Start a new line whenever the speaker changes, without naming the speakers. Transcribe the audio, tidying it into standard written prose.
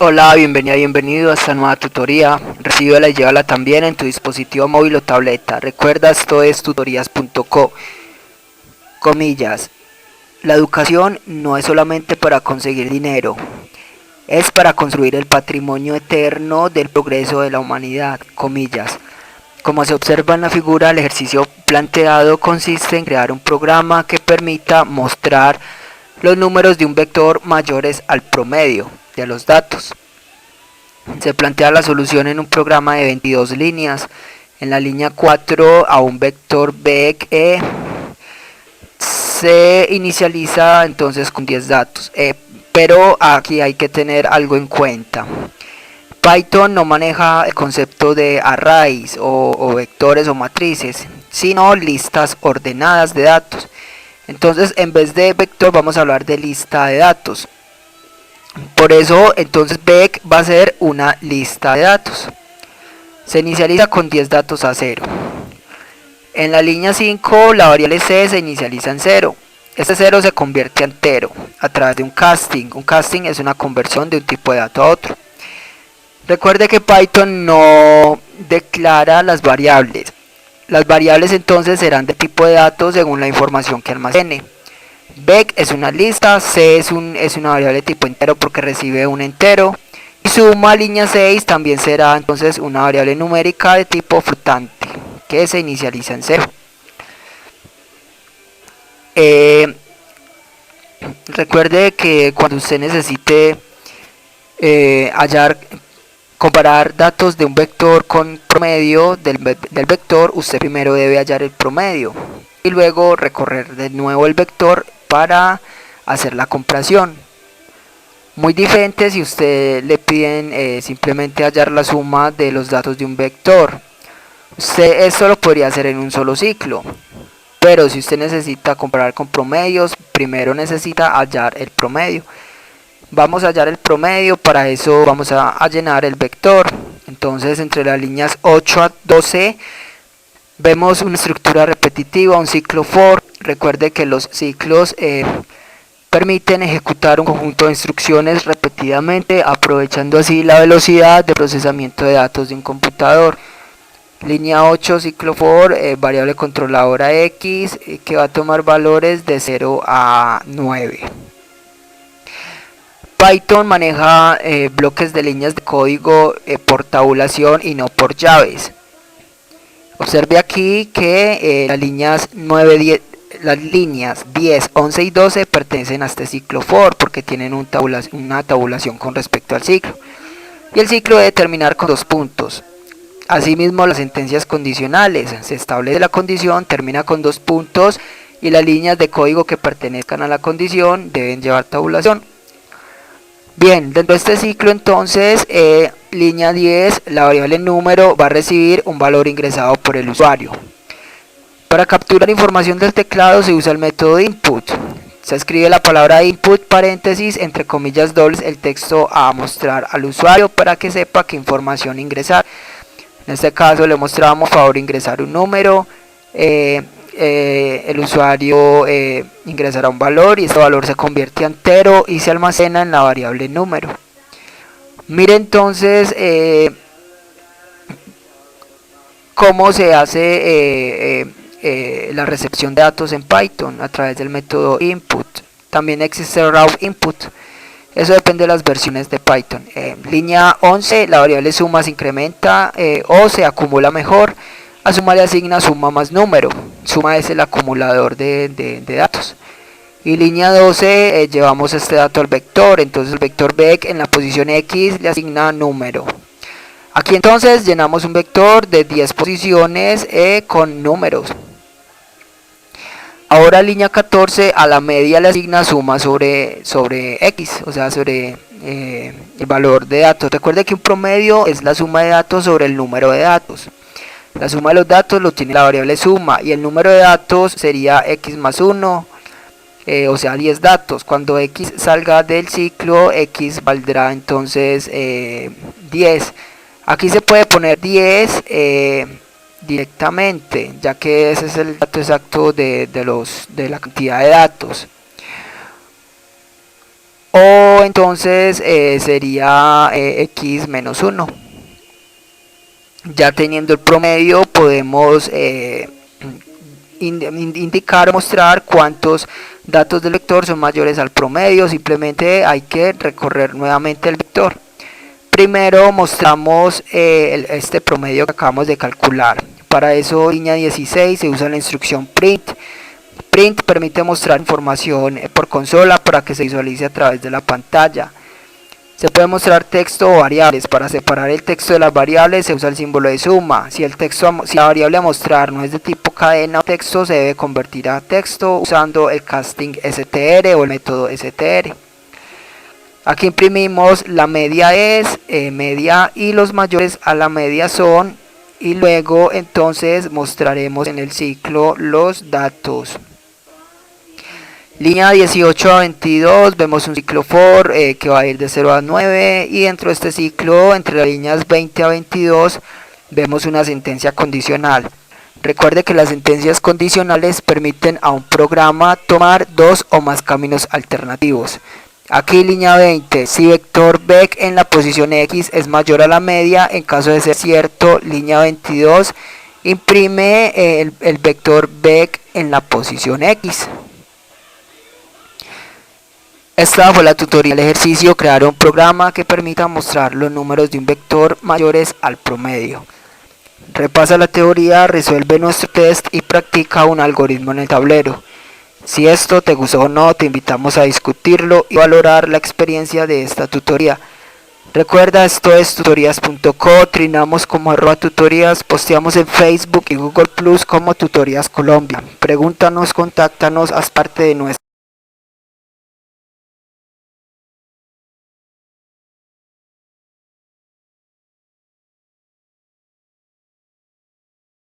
Hola, bienvenida, bienvenido a esta nueva tutoría. Recíbela y llévala también en tu dispositivo móvil o tableta. Recuerda, esto es tutorías.co. Comillas. La educación no es solamente para conseguir dinero, es para construir el patrimonio eterno del progreso de la humanidad. Comillas. Como se observa en la figura, el ejercicio planteado consiste en crear un programa que permita mostrar los números de un vector mayores al promedio de los datos. Se plantea la solución en un programa de 22 líneas. En la línea 4 a un vector BE se inicializa entonces con 10 datos. Pero aquí hay que tener algo en cuenta. Python no maneja el concepto de arrays o vectores o matrices, sino listas ordenadas de datos. Entonces, en vez de vector vamos a hablar de lista de datos. Por eso, entonces vec va a ser una lista de datos. Se inicializa con 10 datos a 0. En la línea 5, la variable c se inicializa en 0. Este 0 se convierte a entero a través de un casting. Un casting es una conversión de un tipo de dato a otro. Recuerde que Python no declara las variables. Las variables entonces serán de tipo de datos según la información que almacene. Vec es una lista, c es una variable de tipo entero porque recibe un entero. Y suma línea 6 también será entonces una variable numérica de tipo flotante que se inicializa en 0. Recuerde que cuando usted necesite comparar datos de un vector con promedio del vector, usted primero debe hallar el promedio y luego recorrer de nuevo el vector para hacer la comparación. Muy diferente si usted le piden simplemente hallar la suma de los datos de un vector. Usted esto lo podría hacer en un solo ciclo, pero si usted necesita comparar con promedios, primero necesita hallar el promedio. Vamos a hallar el promedio, para eso vamos a llenar el vector. Entonces entre las líneas 8 a 12 vemos una estructura repetitiva, un ciclo for. Recuerde que los ciclos permiten ejecutar un conjunto de instrucciones repetidamente, aprovechando así la velocidad de procesamiento de datos de un computador. Línea 8, ciclo for, variable controladora x, que va a tomar valores de 0 a 9. Python maneja bloques de líneas de código por tabulación y no por llaves. Observe aquí que las líneas 10, 11 y 12 pertenecen a este ciclo for porque tienen una tabulación con respecto al ciclo. Y el ciclo debe terminar con 2 puntos. Asimismo, las sentencias condicionales. Se establece la condición, termina con 2 puntos y las líneas de código que pertenezcan a la condición deben llevar tabulación. Bien, dentro de este ciclo entonces, línea 10, la variable número va a recibir un valor ingresado por el usuario. Para capturar información del teclado se usa el método input. Se escribe la palabra input, paréntesis, entre comillas dobles, el texto a mostrar al usuario para que sepa qué información ingresar. En este caso le mostramos favor ingresar un número. El usuario ingresará un valor y este valor se convierte a entero y se almacena en la variable número. Mire entonces cómo se hace la recepción de datos en Python a través del método input. También existe raw input. Eso depende de las versiones de Python. Línea 11, la variable suma se incrementa o se acumula mejor. A suma le asigna suma más número. Suma es el acumulador de datos. Y línea 12, llevamos este dato al vector. Entonces el vector vec en la posición x le asigna número. Aquí entonces llenamos un vector de 10 posiciones con números. Ahora línea 14, a la media le asigna suma sobre x, o sea sobre el valor de datos. Recuerde que un promedio es la suma de datos sobre el número de datos. La suma de los datos lo tiene la variable suma y el número de datos sería x más 1, o sea 10 datos. Cuando x salga del ciclo, x valdrá entonces 10. Aquí se puede poner 10 directamente, ya que ese es el dato exacto de la cantidad de datos. o entonces sería x menos 1. Ya teniendo el promedio podemos indicar o mostrar cuántos datos del vector son mayores al promedio. Simplemente hay que recorrer nuevamente el vector. Primero mostramos este promedio que acabamos de calcular. Para eso, línea 16, se usa la instrucción print. Print permite mostrar información por consola para que se visualice a través de la pantalla. Se puede mostrar texto o variables. Para separar el texto de las variables se usa el símbolo de suma. Si la variable a mostrar no es de tipo cadena o texto, se debe convertir a texto usando el casting str o el método str. Aquí imprimimos la media es media y los mayores a la media son, y luego entonces mostraremos en el ciclo los datos. Línea 18 a 22 vemos un ciclo for que va a ir de 0 a 9, y dentro de este ciclo entre las líneas 20 a 22 vemos una sentencia condicional. Recuerde que las sentencias condicionales permiten a un programa tomar dos o más caminos alternativos. Aquí línea 20, si vector vec en la posición x es mayor a la media, en caso de ser cierto, línea 22, imprime el vector vec en la posición x. Esta fue la tutorial del ejercicio: crear un programa que permita mostrar los números de un vector mayores al promedio. Repasa la teoría, resuelve nuestro test y practica un algoritmo en el tablero. Si esto te gustó o no, te invitamos a discutirlo y valorar la experiencia de esta tutoría. Recuerda, esto es tutorías.co, trinamos como @tutorías, posteamos en Facebook y Google Plus como Tutorías Colombia. Pregúntanos, contáctanos, haz parte de nuestra